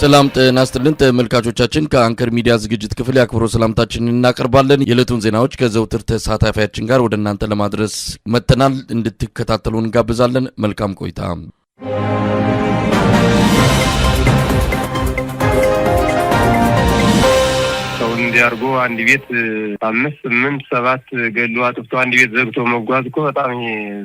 ሰላም ጤና ይስጥልን ተመልካቾቻችን ከአንከር ሚዲያ ዝግጅት ክፍል ያክብሮ ሰላምታችንን እናቀርባለን። የዕለቱን ዜናዎች ከዘውትር ተሳታፊያችን ጋር ወደ እናንተ ለማድረስ መጥተናል። እንድትከታተሉን እንጋብዛለን። መልካም ቆይታ። እንዲያርጎ አንድ ቤት 5 8 7 ገሉ አጥፍቶ አንድ ቤት ዘግቶ መጓዝ እኮ በጣም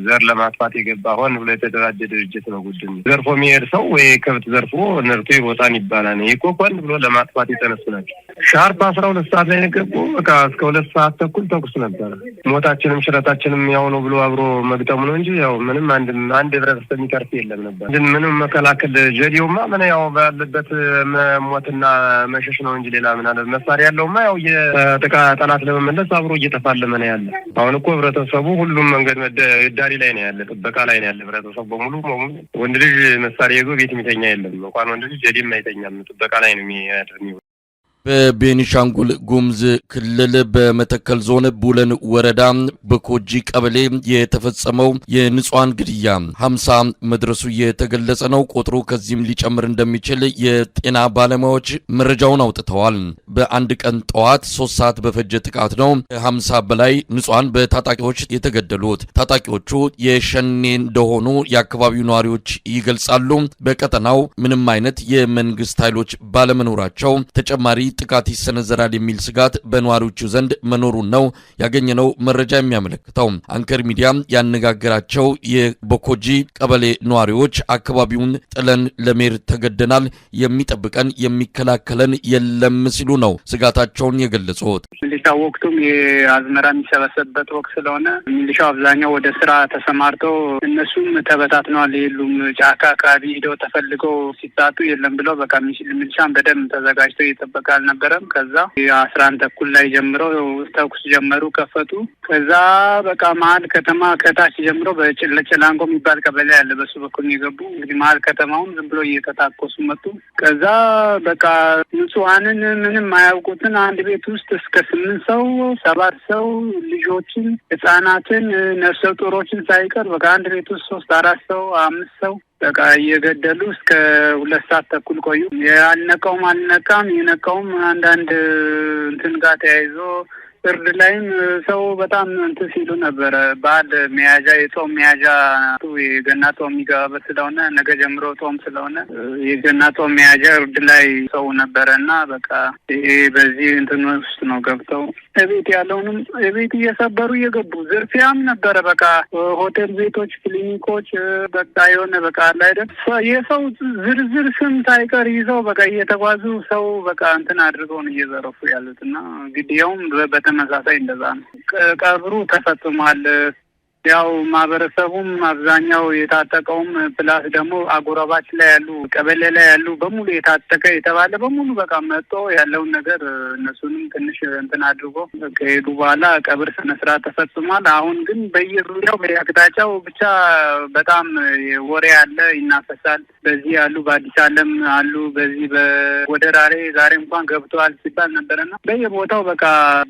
ዘር ለማጥፋት የገባ ሆን ብሎ የተደራጀ ድርጅት ነው። ጉድን ዘርፎ የሚሄድ ሰው ወይ ከብት ዘርፎ ነርቶ ይወጣን ይባላል። ይሄ እኮ ሆን ብሎ ለማጥፋት የተነሱ ናቸው። ሻርፕ 12 ሰዓት ላይ ገቡ። በቃ እስከ 2 ሰዓት ተኩል ተኩስ ነበር። ሞታችንም ሽረታችንም ያው ነው ብሎ አብሮ መግጠሙ ነው እንጂ ያው ምንም አንድ ህብረተሰብ የሚቀርፍ የለም ነበር። ምንም መከላከል ጀዲውማ ምን ያው ባለበት ሞትና መሸሽ ነው እንጂ ሌላ ምን አለ መሳሪያ ያለው ያው የጠላት ለመመለስ አብሮ እየተፋለመ ነው ያለ። አሁን እኮ ህብረተሰቡ ሁሉም መንገድ ዳሪ ላይ ነው ያለ፣ ጥበቃ ላይ ነው ያለ። ህብረተሰቡ በሙሉ ወንድ ልጅ መሳሪያ ይዞ ቤት የሚተኛ የለም። እንኳን ወንድ ልጅ ጀዲም አይተኛም፣ ጥበቃ ላይ ነው የሚያድር። በቤኒሻንጉል ጉሙዝ ክልል በመተከል ዞን ቡለን ወረዳ በኮጂ ቀበሌ የተፈጸመው የንጹሃን ግድያ 50 መድረሱ የተገለጸ ነው። ቁጥሩ ከዚህም ሊጨምር እንደሚችል የጤና ባለሙያዎች መረጃውን አውጥተዋል። በአንድ ቀን ጠዋት 3 ሰዓት በፈጀ ጥቃት ነው 50 በላይ ንጹሃን በታጣቂዎች የተገደሉት። ታጣቂዎቹ የሸኔ እንደሆኑ የአካባቢው ነዋሪዎች ይገልጻሉ። በቀጠናው ምንም አይነት የመንግስት ኃይሎች ባለመኖራቸው ተጨማሪ ጥቃት ይሰነዘራል የሚል ስጋት በነዋሪዎቹ ዘንድ መኖሩን ነው ያገኘነው መረጃ የሚያመለክተው። አንከር ሚዲያ ያነጋገራቸው የቦኮጂ ቀበሌ ነዋሪዎች አካባቢውን ጥለን ለመሄድ ተገደናል፣ የሚጠብቀን የሚከላከለን የለም ሲሉ ነው ስጋታቸውን የገለጹት። ሚሊሻው ወቅቱም የአዝመራ የሚሰበሰብበት ወቅት ስለሆነ ሚሊሻው አብዛኛው ወደ ስራ ተሰማርተው እነሱም ተበታትነዋል። የሉም ጫካ አካባቢ ሄደው ተፈልገው ሲታጡ የለም ብለው በቃ ሚሊሻም በደንብ ተዘጋጅተው ይጠበቃል ነበረም። ከዛ 11 ተኩል ላይ ጀምረው ተኩስ ጀመሩ፣ ከፈቱ። ከዛ በቃ መሀል ከተማ ከታች ጀምሮ በጭላንጎ የሚባል ቀበሌ ያለ በሱ በኩል የገቡ እንግዲህ መሀል ከተማውን ዝም ብሎ እየተታኮሱ መጡ። ከዛ በቃ ንጹሃንን ምንም አያውቁትን አንድ ቤት ውስጥ እስከ 8 ሰው 7 ሰው ልጆችን፣ ህጻናትን፣ ነፍሰ ጡሮችን ሳይቀር በቃ አንድ ቤት ውስጥ 3 4 ሰው 5 ሰው በቃ እየገደሉ እስከ 2 ሰዓት ተኩል ቆዩ። ያልነቃውም አልነቃም፣ የነቃውም አንዳንድ እንትን ጋር ተያይዞ ፍርድ ላይም ሰው በጣም እንትን ሲሉ ነበረ። በዓል መያዣ የጾም መያዣ የገና ጾም የሚገባበት ስለሆነ ነገ ጀምሮ ጾም ስለሆነ የገና ጾም መያዣ እርድ ላይ ሰው ነበረና በቃ ይሄ በዚህ እንትን ውስጥ ነው ገብተው ቤት ያለውንም ቤት እየሰበሩ እየገቡ ዝርፊያም ነበረ። በቃ ሆቴል ቤቶች፣ ክሊኒኮች በቃ የሆነ በቃ ላይ የሰው ዝርዝር ስም ሳይቀር ይዘው በቃ እየተጓዙ ሰው በቃ እንትን አድርገው ነው እየዘረፉ ያሉትና ግድያውም በተመሳሳይ እንደዛ ነው። ቀብሩ ተፈጽሟል። ያው ማህበረሰቡም አብዛኛው የታጠቀውም ፕላስ ደግሞ አጎራባች ላይ ያሉ ቀበሌ ላይ ያሉ በሙሉ የታጠቀ የተባለ በሙሉ በቃ መጥቶ ያለውን ነገር እነሱንም ትንሽ እንትን አድርጎ ከሄዱ በኋላ ቀብር ስነ ስርዓት ተፈጽሟል። አሁን ግን በየዙሪያው በየአቅጣጫው ብቻ በጣም ወሬ አለ፣ ይናፈሳል። በዚህ ያሉ በአዲስ ዓለም አሉ፣ በዚህ በወደራሬ ዛሬ እንኳን ገብተዋል ሲባል ነበርና በየቦታው በቃ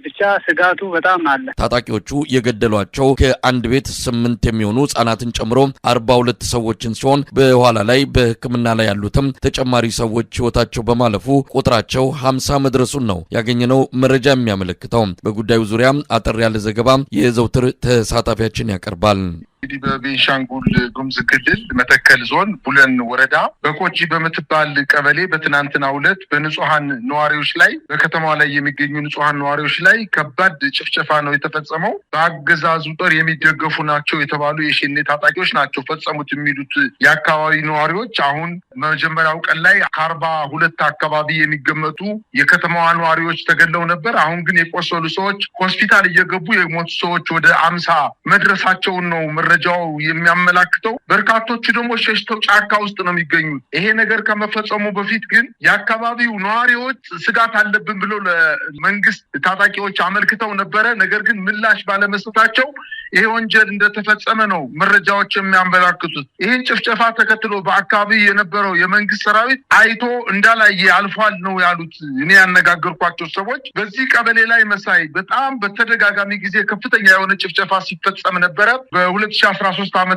ብቻ ስጋቱ በጣም አለ። ታጣቂዎቹ የገደሏቸው ከአንድ ቤት 8 የሚሆኑ ህጻናትን ጨምሮ 42 ሰዎችን ሲሆን በኋላ ላይ በሕክምና ላይ ያሉትም ተጨማሪ ሰዎች ህይወታቸው በማለፉ ቁጥራቸው 50 መድረሱን ነው ያገኘነው መረጃ የሚያመለክተው። በጉዳዩ ዙሪያ አጠር ያለ ዘገባ የዘውትር ተሳታፊያችን ያቀርባል። እንግዲህ በቤኒሻንጉል ጉሙዝ ክልል መተከል ዞን ቡለን ወረዳ በኮጂ በምትባል ቀበሌ በትናንትናው ዕለት በንጹሃን ነዋሪዎች ላይ በከተማዋ ላይ የሚገኙ ንጹሃን ነዋሪዎች ላይ ከባድ ጭፍጨፋ ነው የተፈጸመው። በአገዛዙ ጦር የሚደገፉ ናቸው የተባሉ የሸኔ ታጣቂዎች ናቸው ፈጸሙት የሚሉት የአካባቢ ነዋሪዎች አሁን መጀመሪያው ቀን ላይ 42 አካባቢ የሚገመቱ የከተማዋ ነዋሪዎች ተገለው ነበር። አሁን ግን የቆሰሉ ሰዎች ሆስፒታል እየገቡ የሞቱ ሰዎች ወደ 50 መድረሳቸውን ነው መረጃው የሚያመላክተው። በርካቶቹ ደግሞ ሸሽተው ጫካ ውስጥ ነው የሚገኙት። ይሄ ነገር ከመፈጸሙ በፊት ግን የአካባቢው ነዋሪዎች ስጋት አለብን ብሎ ለመንግስት ታጣቂዎች አመልክተው ነበረ። ነገር ግን ምላሽ ባለመስጠታቸው ይሄ ወንጀል እንደተፈጸመ ነው መረጃዎች የሚያመላክቱት። ይህን ጭፍጨፋ ተከትሎ በአካባቢ የነበረው የመንግስት ሰራዊት አይቶ እንዳላየ አልፏል ነው ያሉት እኔ ያነጋገርኳቸው ሰዎች። በዚህ ቀበሌ ላይ መሳይ በጣም በተደጋጋሚ ጊዜ ከፍተኛ የሆነ ጭፍጨፋ ሲፈጸም ነበረ። በ2013 ዓ.ም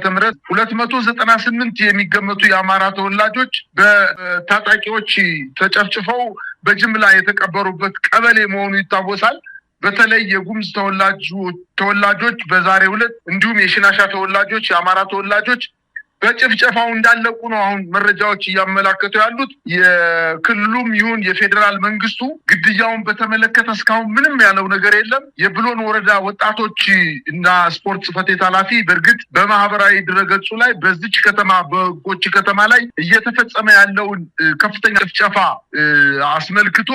298 የሚገመቱ የአማራ ተወላጆች በታጣቂዎች ተጨፍጭፈው በጅምላ የተቀበሩበት ቀበሌ መሆኑ ይታወሳል። በተለይ የጉምዝ ተወላጆች በዛሬው ዕለት እንዲሁም የሽናሻ ተወላጆች የአማራ ተወላጆች በጭፍጨፋው እንዳለቁ ነው አሁን መረጃዎች እያመላከቱ ያሉት። የክልሉም ይሁን የፌዴራል መንግስቱ ግድያውን በተመለከተ እስካሁን ምንም ያለው ነገር የለም። የብሎን ወረዳ ወጣቶች እና ስፖርት ጽሕፈት ቤት ኃላፊ በእርግጥ በማህበራዊ ድረገጹ ላይ በዚች ከተማ በጎች ከተማ ላይ እየተፈጸመ ያለውን ከፍተኛ ጭፍጨፋ አስመልክቶ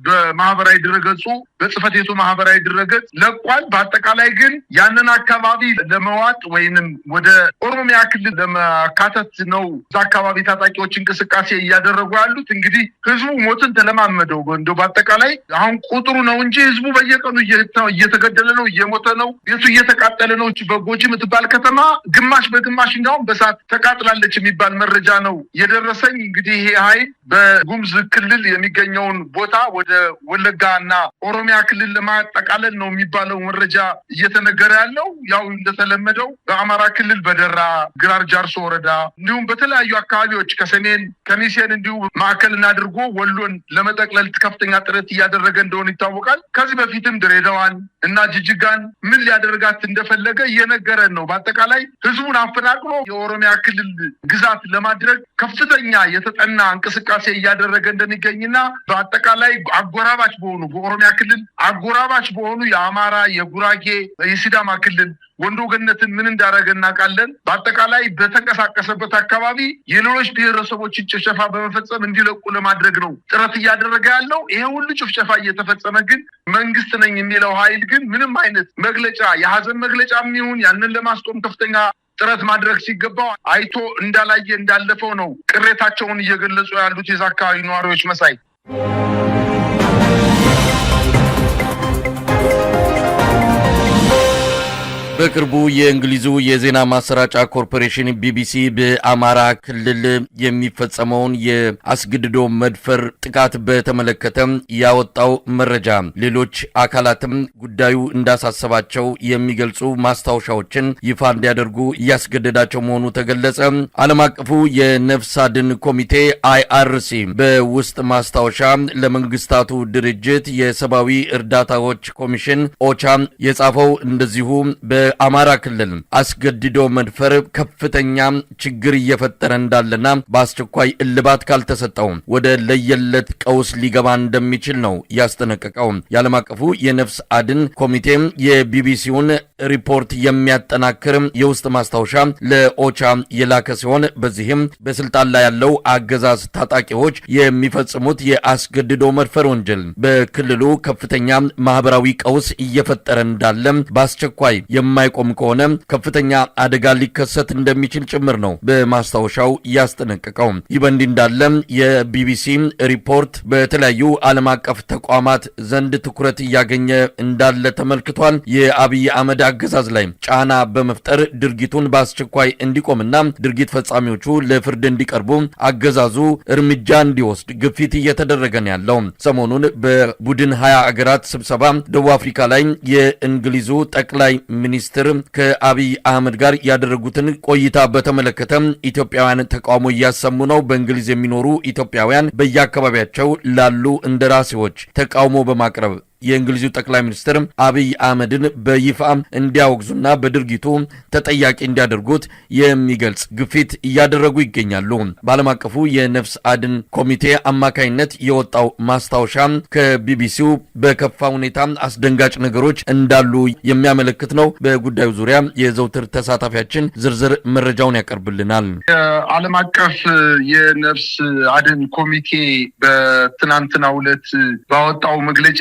በማህበራዊ ድረገጹ በጽሕፈት ቤቱ ማህበራዊ ድረገጽ ለቋል። በአጠቃላይ ግን ያንን አካባቢ ለመዋጥ ወይንም ወደ ኦሮሚያ ለማካተት ነው እዛ አካባቢ ታጣቂዎች እንቅስቃሴ እያደረጉ ያሉት። እንግዲህ ህዝቡ ሞትን ተለማመደው። እንደው በአጠቃላይ አሁን ቁጥሩ ነው እንጂ ህዝቡ በየቀኑ እየተገደለ ነው፣ እየሞተ ነው፣ ቤቱ እየተቃጠለ ነው። በጎጂ የምትባል ከተማ ግማሽ በግማሽ እንዲያውም በሳት ተቃጥላለች የሚባል መረጃ ነው የደረሰኝ። እንግዲህ ይሄ ኃይል በጉምዝ ክልል የሚገኘውን ቦታ ወደ ወለጋና ኦሮሚያ ክልል ለማጠቃለል ነው የሚባለው መረጃ እየተነገረ ያለው። ያው እንደተለመደው በአማራ ክልል በደራ ግራር ጃርሶ ወረዳ እንዲሁም በተለያዩ አካባቢዎች ከሰሜን ከሚሴን እንዲሁ ማዕከልን አድርጎ ወሎን ለመጠቅለል ከፍተኛ ጥረት እያደረገ እንደሆነ ይታወቃል። ከዚህ በፊትም ድሬዳዋን እና ጅጅጋን ምን ሊያደርጋት እንደፈለገ እየነገረን ነው። በአጠቃላይ ህዝቡን አፈናቅሎ የኦሮሚያ ክልል ግዛት ለማድረግ ከፍተኛ የተጠና እንቅስቃሴ እያደረገ እንደሚገኝና በአጠቃላይ አጎራባች በሆኑ በኦሮሚያ ክልል አጎራባች በሆኑ የአማራ፣ የጉራጌ፣ የሲዳማ ክልል ወንዶ ገነትን ምን እንዳደረገ እናውቃለን። በአጠቃላይ በተንቀሳቀሰበት አካባቢ የሌሎች ብሔረሰቦችን ጭፍጨፋ በመፈጸም እንዲለቁ ለማድረግ ነው ጥረት እያደረገ ያለው። ይሄ ሁሉ ጭፍጨፋ እየተፈጸመ ግን መንግስት ነኝ የሚለው ኃይል ግን ምንም አይነት መግለጫ የሀዘን መግለጫ የሚሆን ያንን ለማስቆም ከፍተኛ ጥረት ማድረግ ሲገባው አይቶ እንዳላየ እንዳለፈው ነው ቅሬታቸውን እየገለጹ ያሉት የዛ አካባቢ ነዋሪዎች መሳይ። በቅርቡ የእንግሊዙ የዜና ማሰራጫ ኮርፖሬሽን ቢቢሲ በአማራ ክልል የሚፈጸመውን የአስገድዶ መድፈር ጥቃት በተመለከተ ያወጣው መረጃ ሌሎች አካላትም ጉዳዩ እንዳሳሰባቸው የሚገልጹ ማስታወሻዎችን ይፋ እንዲያደርጉ እያስገደዳቸው መሆኑ ተገለጸ። ዓለም አቀፉ የነፍስ አድን ኮሚቴ IRC በውስጥ ማስታወሻ ለመንግስታቱ ድርጅት የሰብአዊ እርዳታዎች ኮሚሽን ኦቻ የጻፈው እንደዚሁ በአማራ ክልል አስገድዶ መድፈር ከፍተኛ ችግር እየፈጠረ እንዳለና በአስቸኳይ እልባት ካልተሰጠው ወደ ለየለት ቀውስ ሊገባ እንደሚችል ነው ያስጠነቀቀው። የዓለም አቀፉ የነፍስ አድን ኮሚቴ የቢቢሲውን ሪፖርት የሚያጠናክር የውስጥ ማስታወሻ ለኦቻ የላከ ሲሆን በዚህም በስልጣን ላይ ያለው አገዛዝ ታጣቂዎች የሚፈጽሙት የአስገድዶ መድፈር ወንጀል በክልሉ ከፍተኛ ማህበራዊ ቀውስ እየፈጠረ እንዳለ በአስቸኳይ የማይቆም ከሆነ ከፍተኛ አደጋ ሊከሰት እንደሚችል ጭምር ነው በማስታወሻው ያስጠነቀቀው። ይህ በእንዲህ እንዳለ የቢቢሲ ሪፖርት በተለያዩ ዓለም አቀፍ ተቋማት ዘንድ ትኩረት እያገኘ እንዳለ ተመልክቷል። የአብይ አህመድ አገዛዝ ላይ ጫና በመፍጠር ድርጊቱን በአስቸኳይ እንዲቆምና ድርጊት ፈጻሚዎቹ ለፍርድ እንዲቀርቡ አገዛዙ እርምጃ እንዲወስድ ግፊት እየተደረገ ነው ያለው። ሰሞኑን በቡድን 20 አገራት ስብሰባ ደቡብ አፍሪካ ላይ የእንግሊዙ ጠቅላይ ሚኒስትር ከአብይ አህመድ ጋር ያደረጉትን ቆይታ በተመለከተ ኢትዮጵያውያን ተቃውሞ እያሰሙ ነው። በእንግሊዝ የሚኖሩ ኢትዮጵያውያን በየአካባቢያቸው ላሉ እንደራሴዎች ተቃውሞ በማቅረብ የእንግሊዙ ጠቅላይ ሚኒስትር አብይ አህመድን በይፋ እንዲያወግዙና በድርጊቱ ተጠያቂ እንዲያደርጉት የሚገልጽ ግፊት እያደረጉ ይገኛሉ። በዓለም አቀፉ የነፍስ አድን ኮሚቴ አማካይነት የወጣው ማስታወሻ ከቢቢሲው በከፋ ሁኔታ አስደንጋጭ ነገሮች እንዳሉ የሚያመለክት ነው። በጉዳዩ ዙሪያ የዘውትር ተሳታፊያችን ዝርዝር መረጃውን ያቀርብልናል። የዓለም አቀፍ የነፍስ አድን ኮሚቴ በትናንትናው ዕለት ባወጣው መግለጫ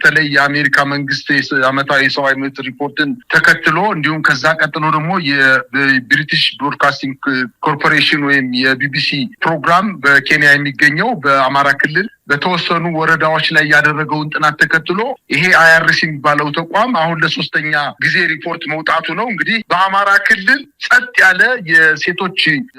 በተለይ የአሜሪካ መንግስት ዓመታዊ የሰብአዊ መብት ሪፖርትን ተከትሎ እንዲሁም ከዛ ቀጥሎ ደግሞ የብሪቲሽ ብሮድካስቲንግ ኮርፖሬሽን ወይም የቢቢሲ ፕሮግራም በኬንያ የሚገኘው በአማራ ክልል በተወሰኑ ወረዳዎች ላይ ያደረገውን ጥናት ተከትሎ ይሄ አይአርሲ የሚባለው ተቋም አሁን ለሶስተኛ ጊዜ ሪፖርት መውጣቱ ነው። እንግዲህ በአማራ ክልል ጸጥ ያለ የሴቶች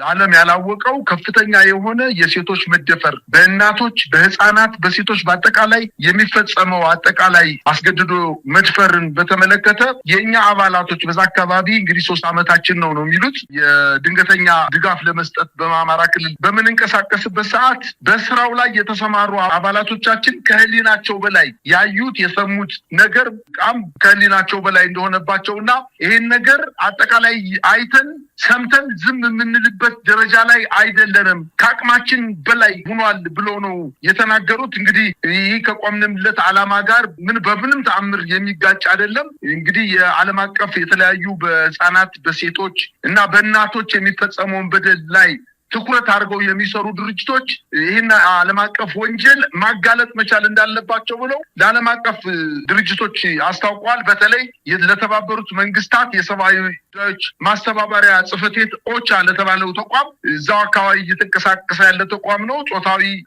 ዓለም ያላወቀው ከፍተኛ የሆነ የሴቶች መደፈር በእናቶች፣ በህፃናት፣ በሴቶች በአጠቃላይ የሚፈጸመው አጠቃላይ አስገድዶ መድፈርን በተመለከተ የኛ አባላቶች በዛ አካባቢ እንግዲህ 3 ዓመታችን ነው የሚሉት የድንገተኛ ድጋፍ ለመስጠት በአማራ ክልል በምንንቀሳቀስበት ሰዓት በስራው ላይ የተሰማሩ አባላቶቻችን ከህሊናቸው በላይ ያዩት የሰሙት ነገር በጣም ከህሊናቸው በላይ እንደሆነባቸውና ይሄን ነገር አጠቃላይ አይተን ሰምተን ዝም የምንልበት ደረጃ ላይ አይደለንም፣ ከአቅማችን በላይ ሆኗል ብሎ ነው የተናገሩት። እንግዲህ ይህ ከቆምንለት ዓላማ ጋር በምንም ተአምር የሚጋጭ አይደለም። እንግዲህ የዓለም አቀፍ የተለያዩ በህፃናት፣ በሴቶች እና በእናቶች የሚፈጸመውን በደል ላይ ትኩረት አድርገው የሚሰሩ ድርጅቶች ይህን ዓለም አቀፍ ወንጀል ማጋለጥ መቻል እንዳለባቸው ብለው ለዓለም አቀፍ ድርጅቶች አስታውቀዋል። በተለይ ለተባበሩት መንግስታት የሰብአዊ ጉዳዮች ማስተባበሪያ ጽሕፈት ቤት ኦቻ ለተባለው ተቋም እዛው አካባቢ እየተንቀሳቀሰ ያለ ተቋም ነው።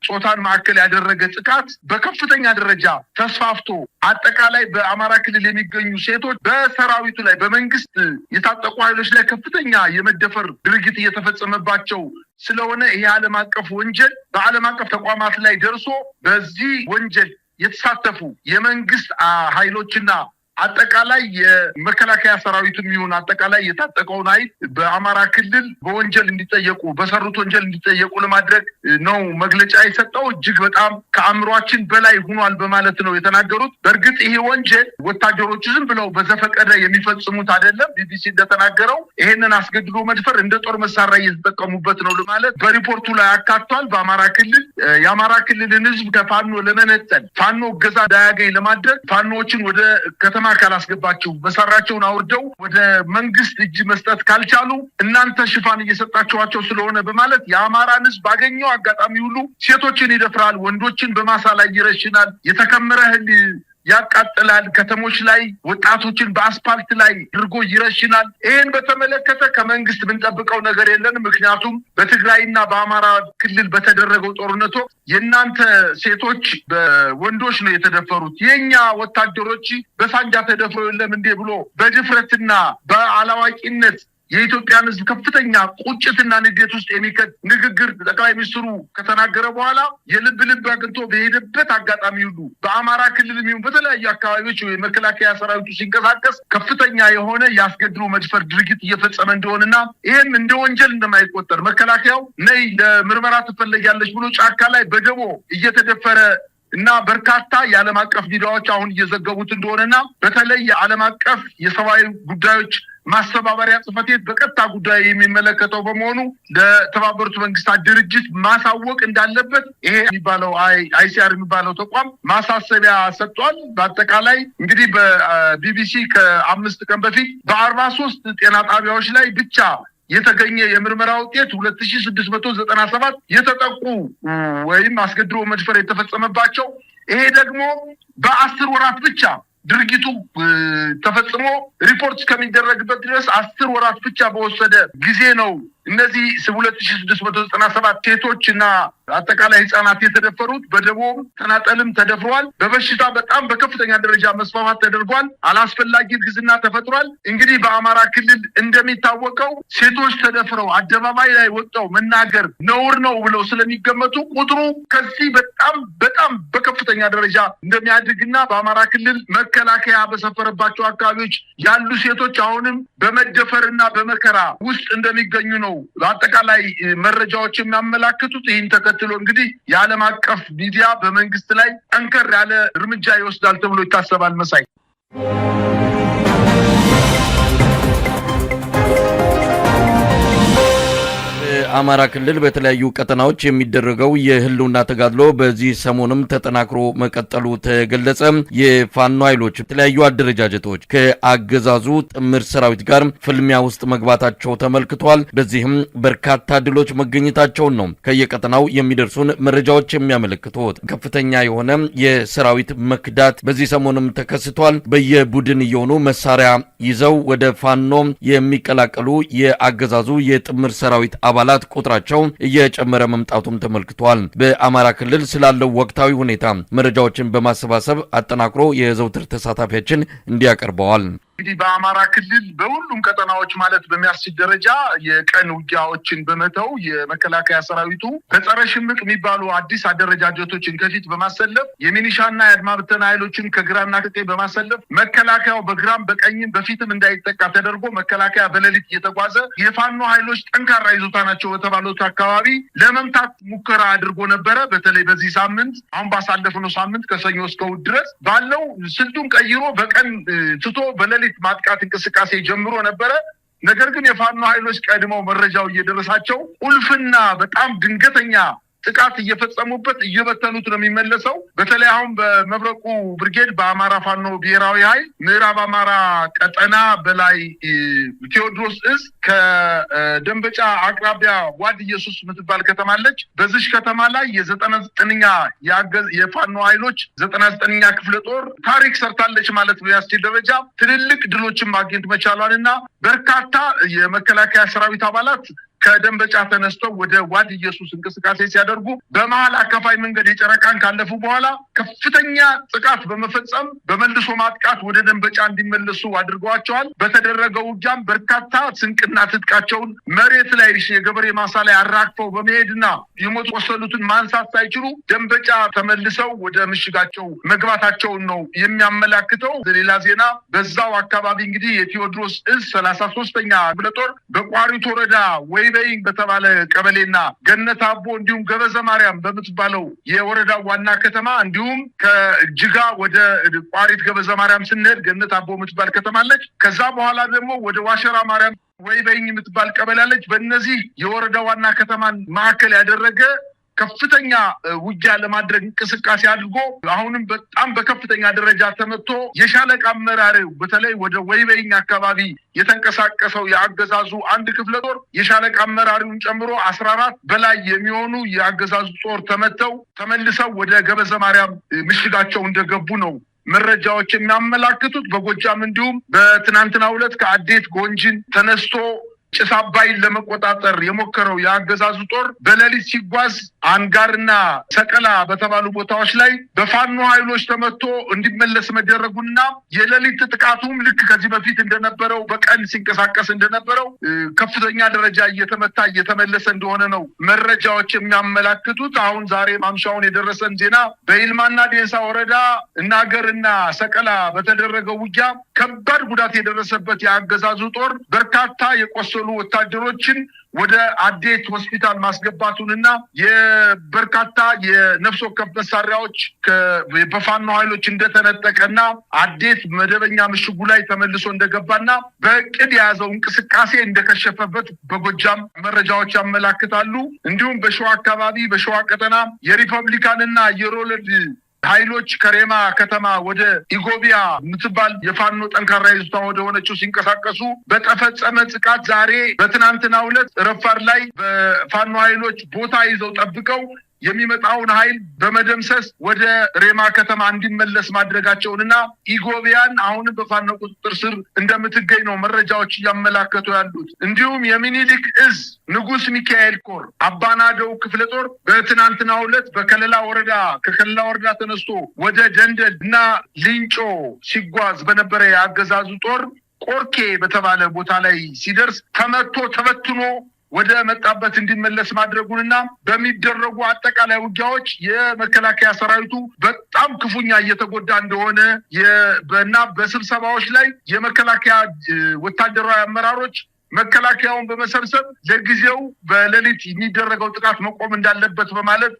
ጾታን ማዕከል ያደረገ ጥቃት በከፍተኛ ደረጃ ተስፋፍቶ አጠቃላይ በአማራ ክልል የሚገኙ ሴቶች በሰራዊቱ ላይ በመንግስት የታጠቁ ኃይሎች ላይ ከፍተኛ የመደፈር ድርጊት እየተፈጸመባቸው ስለሆነ ይሄ ዓለም አቀፍ ወንጀል በዓለም አቀፍ ተቋማት ላይ ደርሶ በዚህ ወንጀል የተሳተፉ የመንግስት ኃይሎችና አጠቃላይ የመከላከያ ሰራዊቱም ይሁን አጠቃላይ የታጠቀውን ኃይል በአማራ ክልል በወንጀል እንዲጠየቁ በሰሩት ወንጀል እንዲጠየቁ ለማድረግ ነው መግለጫ የሰጠው። እጅግ በጣም ከአእምሯችን በላይ ሆኗል በማለት ነው የተናገሩት። በእርግጥ ይሄ ወንጀል ወታደሮቹ ዝም ብለው በዘፈቀደ የሚፈጽሙት አይደለም። ቢቢሲ እንደተናገረው ይሄንን አስገድዶ መድፈር እንደ ጦር መሳሪያ እየተጠቀሙበት ነው ለማለት በሪፖርቱ ላይ አካቷል። በአማራ ክልል የአማራ ክልልን ህዝብ ከፋኖ ለመነጠል ፋኖ እገዛ እንዳያገኝ ለማድረግ ፋኖዎችን ወደ ከተማ ካላስገባችሁ መሳሪያቸውን አውርደው ወደ መንግስት እጅ መስጠት ካልቻሉ እናንተ ሽፋን እየሰጣችኋቸው ስለሆነ በማለት የአማራን ህዝብ ባገኘው አጋጣሚ ሁሉ ሴቶችን ይደፍራል፣ ወንዶችን በማሳ ላይ ይረሽናል፣ የተከመረ እህል ያቃጥላል፣ ከተሞች ላይ ወጣቶችን በአስፓልት ላይ ድርጎ ይረሽናል። ይህን በተመለከተ ከመንግስት የምንጠብቀው ነገር የለንም። ምክንያቱም በትግራይና በአማራ ክልል በተደረገው ጦርነት የእናንተ ሴቶች በወንዶች ነው የተደፈሩት፣ የኛ ወታደሮች በሳንጃ ተደፍረው የለም እንዴ ብሎ በድፍረትና በአላዋቂነት የኢትዮጵያን ህዝብ ከፍተኛ ቁጭትና ንዴት ውስጥ የሚከት ንግግር ጠቅላይ ሚኒስትሩ ከተናገረ በኋላ የልብ አግኝቶ በሄደበት አጋጣሚ ሁሉ በአማራ ክልል የሚሆን በተለያዩ አካባቢዎች የመከላከያ ሰራዊቱ ሲንቀሳቀስ ከፍተኛ የሆነ ያስገድዶ መድፈር ድርጊት እየፈጸመ እንደሆነና ይህም እንደ ወንጀል እንደማይቆጠር መከላከያው ነይ ለምርመራ ትፈለጊያለሽ ብሎ ጫካ ላይ በደቦ እየተደፈረ እና በርካታ የዓለም አቀፍ ሚዲያዎች አሁን እየዘገቡት እንደሆነና በተለይ የዓለም አቀፍ የሰብአዊ ጉዳዮች ማስተባበሪያ ጽሕፈት ቤት በቀጥታ ጉዳይ የሚመለከተው በመሆኑ ለተባበሩት መንግስታት ድርጅት ማሳወቅ እንዳለበት ይሄ የሚባለው አይሲአር የሚባለው ተቋም ማሳሰቢያ ሰጥቷል። በአጠቃላይ እንግዲህ በቢቢሲ ከ5 ቀን በፊት በ43 ጤና ጣቢያዎች ላይ ብቻ የተገኘ የምርመራ ውጤት 2697 የተጠቁ ወይም አስገድዶ መድፈር የተፈጸመባቸው ይሄ ደግሞ በ10 ወራት ብቻ ድርጊቱ ተፈጽሞ ሪፖርት እስከሚደረግበት ድረስ 10 ወራት ብቻ በወሰደ ጊዜ ነው እነዚህ 2697 ሴቶችና አጠቃላይ ህፃናት የተደፈሩት። በደቡብ ተናጠልም ተደፍረዋል። በበሽታ በጣም በከፍተኛ ደረጃ መስፋፋት ተደርጓል። አላስፈላጊ እርግዝና ተፈጥሯል። እንግዲህ በአማራ ክልል እንደሚታወቀው ሴቶች ተደፍረው አደባባይ ላይ ወጣው መናገር ነውር ነው ብለው ስለሚገመቱ ቁጥሩ ከዚህ በጣም በከፍተኛ ደረጃ እንደሚያድግና በአማራ ክልል መከላከያ በሰፈረባቸው አካባቢዎች ያሉ ሴቶች አሁንም በመደፈርና በመከራ ውስጥ እንደሚገኙ ነው በአጠቃላይ መረጃዎች የሚያመላክቱት። ይህን ተከትሎ እንግዲህ የዓለም አቀፍ ሚዲያ በመንግስት ላይ ጠንከር ያለ እርምጃ ይወስዳል ተብሎ ይታሰባል። መሳይ በአማራ ክልል በተለያዩ ቀጠናዎች የሚደረገው የህልውና ተጋድሎ በዚህ ሰሞንም ተጠናክሮ መቀጠሉ ተገለጸ። የፋኖ ኃይሎች የተለያዩ አደረጃጀቶች ከአገዛዙ ጥምር ሰራዊት ጋር ፍልሚያ ውስጥ መግባታቸው ተመልክቷል። በዚህም በርካታ ድሎች መገኘታቸውን ነው ከየቀጠናው የሚደርሱን መረጃዎች የሚያመለክቱት። ከፍተኛ የሆነ የሰራዊት መክዳት በዚህ ሰሞንም ተከስቷል። በየቡድን የሆኑ መሳሪያ ይዘው ወደ ፋኖ የሚቀላቀሉ የአገዛዙ የጥምር ሰራዊት አባላት ቁጥራቸው እየጨመረ መምጣቱም ተመልክቷል። በአማራ ክልል ስላለው ወቅታዊ ሁኔታ መረጃዎችን በማሰባሰብ አጠናክሮ የዘውትር ተሳታፊያችን እንዲያቀርበዋል። እንግዲህ በአማራ ክልል በሁሉም ቀጠናዎች ማለት በሚያስችል ደረጃ የቀን ውጊያዎችን በመተው የመከላከያ ሰራዊቱ ከጸረ ሽምቅ የሚባሉ አዲስ አደረጃጀቶችን ከፊት በማሰለፍ የሚኒሻና የአድማ ብተና ኃይሎችን ከግራና ከቀኝ በማሰለፍ መከላከያው በግራም በቀኝም በፊትም እንዳይጠቃ ተደርጎ መከላከያ በሌሊት እየተጓዘ የፋኖ ኃይሎች ጠንካራ ይዞታ ናቸው በተባሉት አካባቢ ለመምታት ሙከራ አድርጎ ነበረ። በተለይ በዚህ ሳምንት አሁን ባሳለፍነው ሳምንት ከሰኞ እስከ እሑድ ድረስ ባለው ስልቱን ቀይሮ በቀን ትቶ በሌሊት ማጥቃት እንቅስቃሴ ጀምሮ ነበረ። ነገር ግን የፋኖ ኃይሎች ቀድመው መረጃው እየደረሳቸው ቁልፍና በጣም ድንገተኛ ጥቃት እየፈጸሙበት እየበተኑት ነው የሚመለሰው። በተለይ አሁን በመብረቁ ብርጌድ በአማራ ፋኖ ብሔራዊ ኃይል ምዕራብ አማራ ቀጠና በላይ ቴዎድሮስ እዝ ከደንበጫ አቅራቢያ ዋድ ኢየሱስ የምትባል ከተማ አለች። በዚህ ከተማ ላይ የ99ኛ የፋኖ ኃይሎች 99ኛ ክፍለ ጦር ታሪክ ሰርታለች ማለት በያስችል ደረጃ ትልልቅ ድሎችን ማግኘት መቻሏንና በርካታ የመከላከያ ሰራዊት አባላት ከደንበጫ ተነስተው ወደ ዋድ ኢየሱስ እንቅስቃሴ ሲያደርጉ በመሃል አካፋይ መንገድ የጨረቃን ካለፉ በኋላ ከፍተኛ ጥቃት በመፈጸም በመልሶ ማጥቃት ወደ ደንበጫ እንዲመለሱ አድርገዋቸዋል። በተደረገው ውጊያም በርካታ ስንቅና ትጥቃቸውን መሬት ላይ የገበሬ ማሳ ላይ አራግፈው በመሄድና የሞት ቆሰሉትን ማንሳት ሳይችሉ ደንበጫ ተመልሰው ወደ ምሽጋቸው መግባታቸውን ነው የሚያመላክተው። ሌላ ዜና በዛው አካባቢ እንግዲህ የቴዎድሮስ እዝ 33ኛ ክፍለ ጦር በቋሪት ወረዳ ወይበይ በተባለ ቀበሌና ገነት አቦ እንዲሁም ገበዘ ማርያም በምትባለው የወረዳው ዋና ከተማ እንዲሁም ከጅጋ ወደ ቋሪት ገበዘ ማርያም ስንሄድ ገነት አቦ የምትባል ከተማ አለች። ከዛ በኋላ ደግሞ ወደ ዋሸራ ማርያም ወይበይ የምትባል ቀበሌ አለች። በእነዚህ የወረዳው ዋና ከተማን ማዕከል ያደረገ ከፍተኛ ውጊያ ለማድረግ እንቅስቃሴ አድርጎ አሁንም በጣም በከፍተኛ ደረጃ ተመቶ የሻለቃ አመራር በተለይ ወደ ወይበይኝ አካባቢ የተንቀሳቀሰው የአገዛዙ አንድ ክፍለ ጦር የሻለቃ አመራሩን ጨምሮ 14 በላይ የሚሆኑ የአገዛዙ ጦር ተመተው ተመልሰው ወደ ገበዘ ማርያም ምሽጋቸው እንደገቡ ነው መረጃዎች የሚያመላክቱት። በጎጃም እንዲሁም በትናንትናው ዕለት ከአዴት ጎንጅን ተነስቶ ጭስ አባይን ለመቆጣጠር የሞከረው የአገዛዙ ጦር በሌሊት ሲጓዝ አንጋርና ሰቀላ በተባሉ ቦታዎች ላይ በፋኖ ኃይሎች ተመቶ እንዲመለስ መደረጉና የሌሊት ጥቃቱም ልክ ከዚህ በፊት እንደነበረው በቀን ሲንቀሳቀስ እንደነበረው ከፍተኛ ደረጃ እየተመታ እየተመለሰ እንደሆነ ነው መረጃዎች የሚያመላክቱት። አሁን ዛሬ ማምሻውን የደረሰን ዜና በይልማና ዴንሳ ወረዳ እናገርና ሰቀላ በተደረገው ውጊያ ከባድ ጉዳት የደረሰበት የአገዛዙ ጦር በርካታ የቆሰሉ ወታደሮችን ወደ አዴት ሆስፒታል ማስገባቱንና የበርካታ የነፍስ ወከፍ መሳሪያዎች በፋኖ ኃይሎች እንደተነጠቀና አዴት መደበኛ ምሽጉ ላይ ተመልሶ እንደገባና በእቅድ የያዘው እንቅስቃሴ እንደከሸፈበት በጎጃም መረጃዎች ያመላክታሉ። እንዲሁም በሸዋ አካባቢ በሸዋ ቀጠና የሪፐብሊካንና የሮለድ ኃይሎች ከሬማ ከተማ ወደ ኢጎቢያ የምትባል የፋኖ ጠንካራ ይዞታ ወደ ሆነችው ሲንቀሳቀሱ በተፈጸመ ጥቃት ዛሬ በትናንትናው ዕለት ረፋድ ላይ በፋኖ ኃይሎች ቦታ ይዘው ጠብቀው የሚመጣውን ኃይል በመደምሰስ ወደ ሬማ ከተማ እንዲመለስ ማድረጋቸውንና ኢጎቢያን አሁንም በፋኖ ቁጥጥር ስር እንደምትገኝ ነው መረጃዎች እያመላከቱ ያሉት። እንዲሁም የሚኒሊክ እዝ ንጉስ ሚካኤል ኮር አባናደው ክፍለ ጦር በትናንትናው ዕለት ከከለላ ወረዳ ተነስቶ ወደ ደንደል እና ሊንጮ ሲጓዝ በነበረ የአገዛዙ ጦር ቆርኬ በተባለ ቦታ ላይ ሲደርስ ተመቶ ተበትኖ ወደ መጣበት እንዲመለስ ማድረጉንና በሚደረጉ አጠቃላይ ውጊያዎች የመከላከያ ሰራዊቱ በጣም ክፉኛ እየተጎዳ እንደሆነ በስብሰባዎች ላይ የመከላከያ ወታደራዊ አመራሮች መከላከያውን በመሰብሰብ ለጊዜው በሌሊት የሚደረገው ጥቃት መቆም እንዳለበት በማለት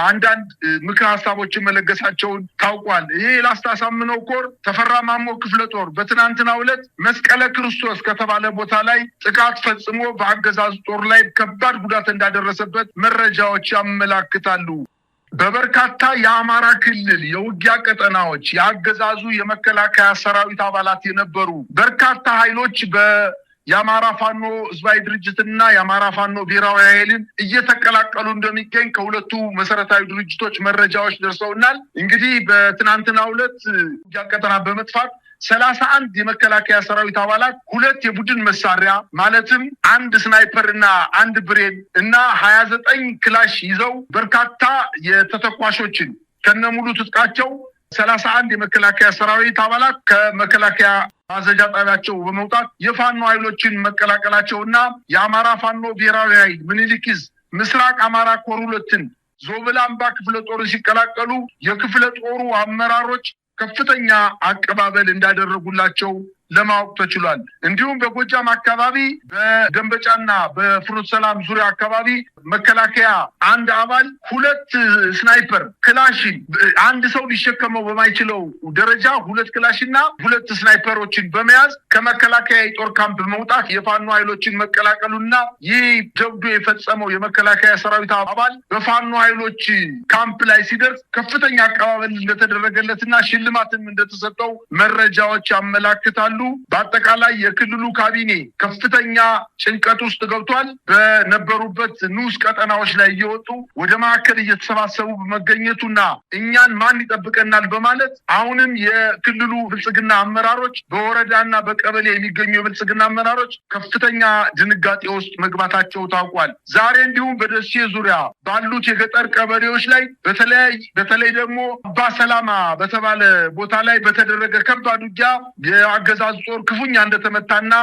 አንዳንድ ምክር ሀሳቦችን መለገሳቸውን ታውቋል። ይሄ ላስታ አሳምነው ኮር ተፈራ ማሞ ክፍለ ጦር በትናንትናው ዕለት መስቀለ ክርስቶስ ከተባለ ቦታ ላይ ጥቃት ፈጽሞ በአገዛዙ ጦር ላይ ከባድ ጉዳት እንዳደረሰበት መረጃዎች ያመላክታሉ። በበርካታ የአማራ ክልል የውጊያ ቀጠናዎች የአገዛዙ የመከላከያ ሰራዊት አባላት የነበሩ በርካታ ኃይሎች የአማራ ፋኖ ህዝባዊ ድርጅትና የአማራ ፋኖ ብሔራዊ ኃይልን እየተቀላቀሉ እንደሚገኝ ከሁለቱ መሰረታዊ ድርጅቶች መረጃዎች ደርሰውናል። እንግዲህ በትናንትናው ዕለት ውጊያ ቀጠና በመጥፋት 31 የመከላከያ ሰራዊት አባላት 2 የቡድን መሳሪያ ማለትም 1 ስናይፐር እና 1 ብሬን እና 29 ክላሽ ይዘው በርካታ የተተኳሾችን ከነሙሉ ትጥቃቸው 31 የመከላከያ ሰራዊት አባላት ከመከላከያ ማዘዣ ጣቢያቸው በመውጣት የፋኖ ኃይሎችን መቀላቀላቸውና የአማራ ፋኖ ብሔራዊ ኃይል ምኒልክ ዕዝ ምስራቅ አማራ ኮር 2ን ዞብላምባ ክፍለ ጦርን ሲቀላቀሉ የክፍለ ጦሩ አመራሮች ከፍተኛ አቀባበል እንዳደረጉላቸው ለማወቅ ተችሏል። እንዲሁም በጎጃም አካባቢ በደንበጫና በፍኖተ ሰላም ዙሪያ አካባቢ መከላከያ አንድ አባል 2 ስናይፐር ክላሽን አንድ ሰው ሊሸከመው በማይችለው ደረጃ 2 ክላሽና 2 ስናይፐሮችን በመያዝ ከመከላከያ የጦር ካምፕ በመውጣት የፋኖ ኃይሎችን መቀላቀሉና ይህ ጀብዱ የፈጸመው የመከላከያ ሰራዊት አባል በፋኖ ኃይሎች ካምፕ ላይ ሲደርስ ከፍተኛ አቀባበል እንደተደረገለትና ሽልማትም እንደተሰጠው መረጃዎች ያመላክታሉ። በአጠቃላይ የክልሉ ካቢኔ ከፍተኛ ጭንቀት ውስጥ ገብቷል። በነበሩበት ንዑስ ቀጠናዎች ላይ እየወጡ ወደ ማዕከል እየተሰባሰቡ በመገኘቱና እኛን ማን ይጠብቀናል በማለት አሁንም የክልሉ ብልጽግና አመራሮች በወረዳና በቀበሌ የሚገኙ የብልጽግና አመራሮች ከፍተኛ ድንጋጤ ውስጥ መግባታቸው ታውቋል። ዛሬ እንዲሁም በደሴ ዙሪያ ባሉት የገጠር ቀበሌዎች ላይ በተለይ ደግሞ አባ ሰላማ በተባለ ቦታ ላይ በተደረገ ከባድ ውጊያ የአገዛዙ ጦር ክፉኛ እንደተመታና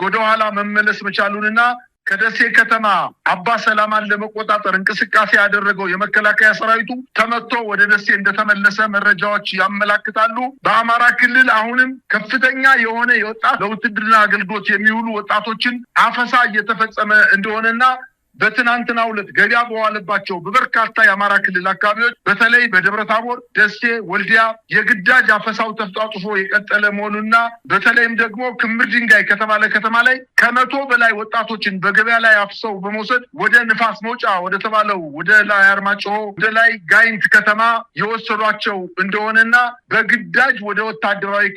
ወደኋላ መመለስ መቻሉንና ከደሴ ከተማ አባ ሰላማን ለመቆጣጠር እንቅስቃሴ ያደረገው የመከላከያ ሰራዊቱ ተመቶ ወደ ደሴ እንደተመለሰ መረጃዎች ያመላክታሉ። በአማራ ክልል አሁንም ከፍተኛ የሆነ የወጣት ለውትድርና አገልግሎት የሚውሉ ወጣቶችን አፈሳ እየተፈጸመ እንደሆነና በትናንትናው ዕለት ገበያ በዋለባቸው በበርካታ የአማራ ክልል አካባቢዎች በተለይ በደብረ ታቦር፣ ደሴ፣ ወልዲያ የግዳጅ አፈሳው ተጧጡፎ የቀጠለ መሆኑና በተለይም ደግሞ ክምር ድንጋይ ከተባለ ከተማ ላይ ከ100 በላይ ወጣቶችን በገበያ ላይ አፍሰው በመውሰድ ወደ ንፋስ መውጫ ወደ ተባለው ወደ ላይ አርማጭሆ ወደ ላይ ጋይንት ከተማ የወሰዷቸው እንደሆነና በግዳጅ ወደ ወታደራዊ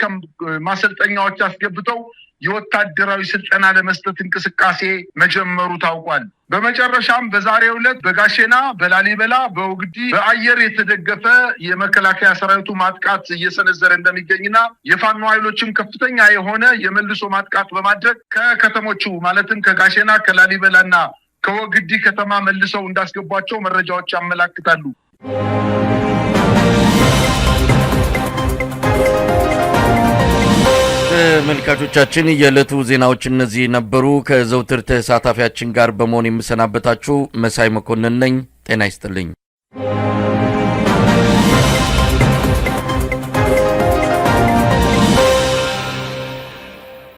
ማሰልጠኛዎች አስገብተው የወታደራዊ ስልጠና ለመስጠት እንቅስቃሴ መጀመሩ ታውቋል። በመጨረሻም በዛሬው ዕለት በጋሼና በላሊበላ በውግዲ በአየር የተደገፈ የመከላከያ ሰራዊቱ ማጥቃት እየሰነዘረ እንደሚገኝና የፋኖ ኃይሎችም ከፍተኛ የሆነ የመልሶ ማጥቃት በማድረግ ከከተሞቹ ማለትም ከጋሼና ከላሊበላና ከወግዲ ከተማ መልሰው እንዳስገቧቸው መረጃዎች ያመላክታሉ። ተመልካቾቻችን የዕለቱ ዜናዎች እነዚህ ነበሩ። ከዘውትር ተሳታፊያችን ጋር በመሆን የምሰናበታችሁ መሳይ መኮንን ነኝ። ጤና ይስጥልኝ።